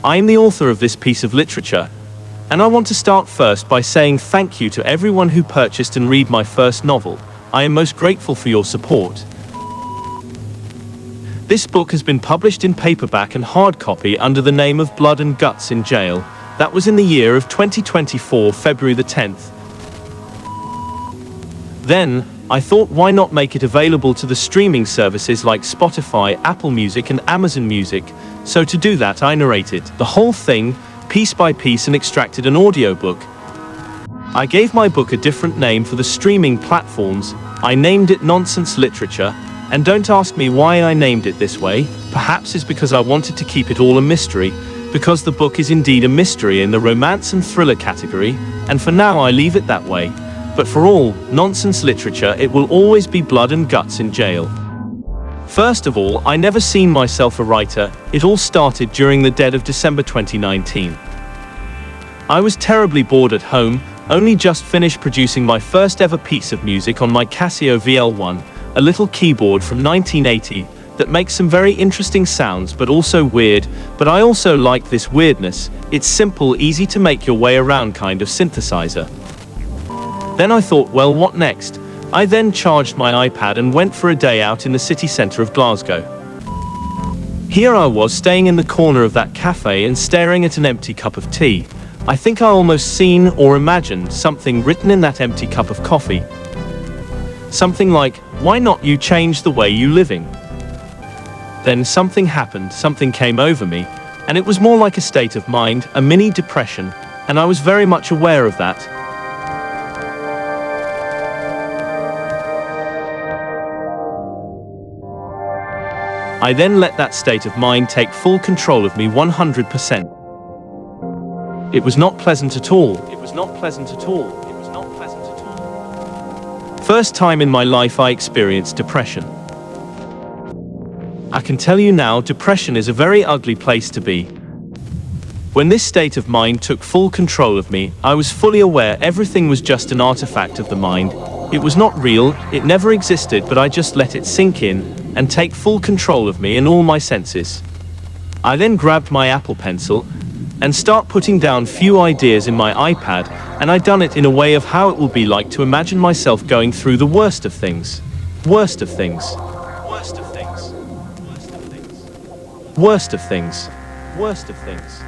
I am the author of this piece of literature, and I want to start first by saying thank you to everyone who purchased and read my first novel. I am most grateful for your support. This book has been published in paperback and hard copy under the name of Blood and Guts in Jail. That was in the year of 2024, February the 10th. Then, I thought, why not make it available to the streaming services like Spotify, Apple Music and Amazon Music? So to do that, I narrated the whole thing, piece by piece, and extracted an audiobook. I gave my book a different name for the streaming platforms. I named it Nonsense Literature, and don't ask me why I named it this way. Perhaps it's because I wanted to keep it all a mystery, because the book is indeed a mystery in the romance and thriller category, and for now I leave it that way. But for all nonsense literature, it will always be Blood and Guts in Jail. First of all, I never seen myself a writer. It all started during the dead of December 2019. I was terribly bored at home, only just finished producing my first ever piece of music on my Casio VL1, a little keyboard from 1980 that makes some very interesting sounds but also weird, but I also like this weirdness. It's simple, easy to make your way around kind of synthesizer. Then I thought, well, what next? I then charged my iPad and went for a day out in the city centre of Glasgow. Here I was staying in the corner of that cafe and staring at an empty cup of tea. I think I almost seen or imagined something written in that empty cup of coffee. Something like, why not you change the way you living? Then something happened, something came over me, and it was more like a state of mind, a mini depression, and I was very much aware of that. I then let that state of mind take full control of me 100%. It was not pleasant at all. It was not pleasant at all. It was not pleasant at all. First time in my life I experienced depression. I can tell you now, depression is a very ugly place to be. When this state of mind took full control of me, I was fully aware everything was just an artifact of the mind. It was not real, it never existed, but I just let it sink in and take full control of me and all my senses. I then grabbed my Apple Pencil and start putting down few ideas in my iPad, and I done it in a way of how it will be like to imagine myself going through the worst of things. Worst of things. Worst of things. Worst of things. Worst of things. Worst of things.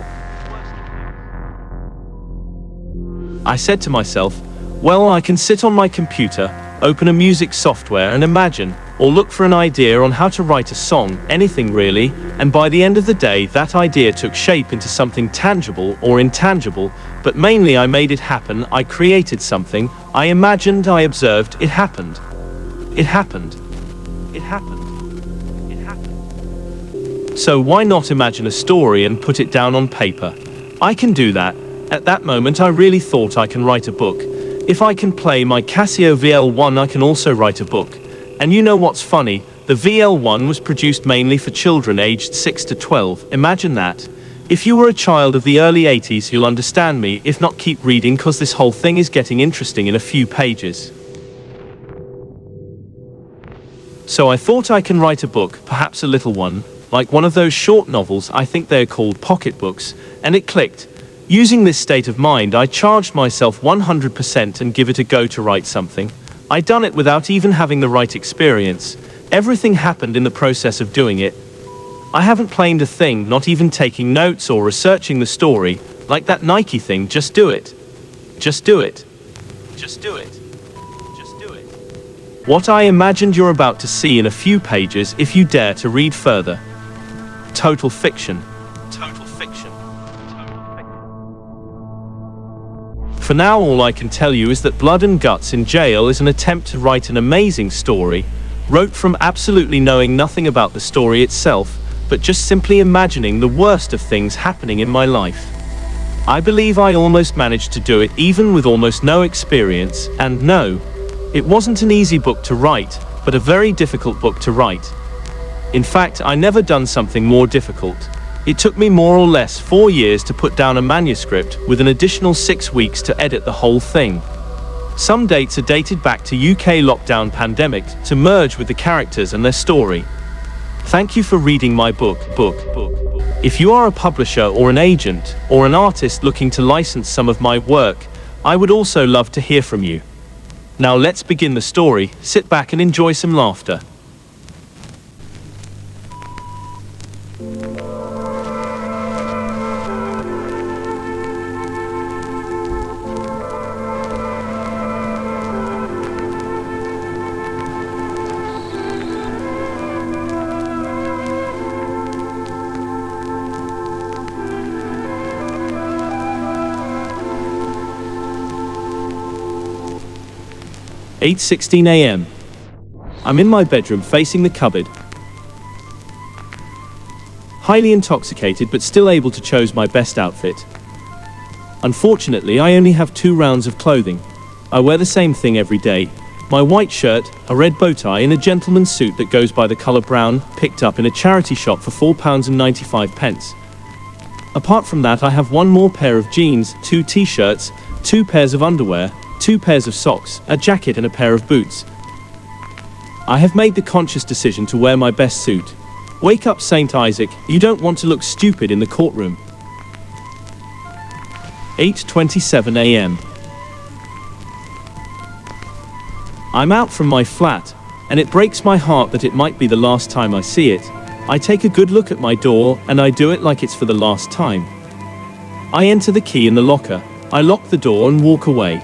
I said to myself, well, I can sit on my computer, open a music software and imagine, or look for an idea on how to write a song, anything really, and by the end of the day that idea took shape into something tangible or intangible, but mainly I made it happen. I created something, I imagined, I observed, it happened. It happened. It happened. It happened. So why not imagine a story and put it down on paper? I can do that. At that moment I really thought I can write a book. If I can play my Casio VL1, I can also write a book. And you know what's funny? The VL1 was produced mainly for children aged 6 to 12. Imagine that. If you were a child of the early 80s, you'll understand me. If not, keep reading, cause this whole thing is getting interesting in a few pages. So I thought I can write a book, perhaps a little one, like one of those short novels, I think they're called pocketbooks, and it clicked. Using this state of mind, I charged myself 100% and give it a go to write something. I done it without even having the right experience. Everything happened in the process of doing it. I haven't planned a thing, not even taking notes or researching the story, like that Nike thing, just do it. Just do it. Just do it. Just do it. What I imagined you're about to see in a few pages if you dare to read further. Total fiction. Total fiction. For now, all I can tell you is that Blood and Guts in Jail is an attempt to write an amazing story, wrote from absolutely knowing nothing about the story itself, but just simply imagining the worst of things happening in my life. I believe I almost managed to do it even with almost no experience, and no, it wasn't an easy book to write, but a very difficult book to write. In fact, I never done something more difficult. It took me more or less 4 years to put down a manuscript, with an additional 6 weeks to edit the whole thing. Some dates are dated back to UK lockdown pandemic to merge with the characters and their story. Thank you for reading my book. If you are a publisher or an agent or an artist looking to license some of my work, I would also love to hear from you. Now let's begin the story. Sit back and enjoy some laughter. "8:16 a.m. I'm in my bedroom facing the cupboard. Highly intoxicated but still able to choose my best outfit. Unfortunately, I only have 2 rounds of clothing. I wear the same thing every day. My white shirt, a red bow tie and a gentleman's suit that goes by the colour brown, picked up in a charity shop for £4.95. Apart from that, I have 1 more pair of jeans, 2 t-shirts, 2 pairs of underwear, 2 pairs of socks, a jacket and a pair of boots. I have made the conscious decision to wear my best suit. Wake up, Saint Isaac, you don't want to look stupid in the courtroom." 8:27 a.m. I'm out from my flat, and it breaks my heart that it might be the last time I see it. I take a good look at my door, and I do it like it's for the last time. I enter the key in the locker, I lock the door and walk away.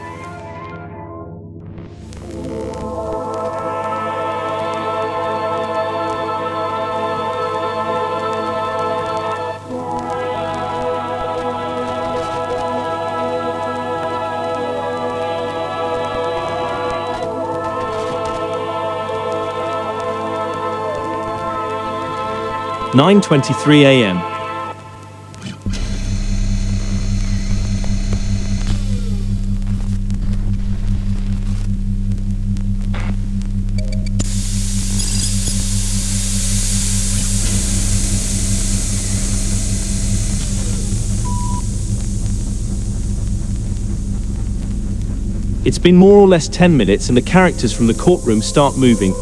"9:23 a.m. It's been more or less 10 minutes and the characters from the courtroom start moving.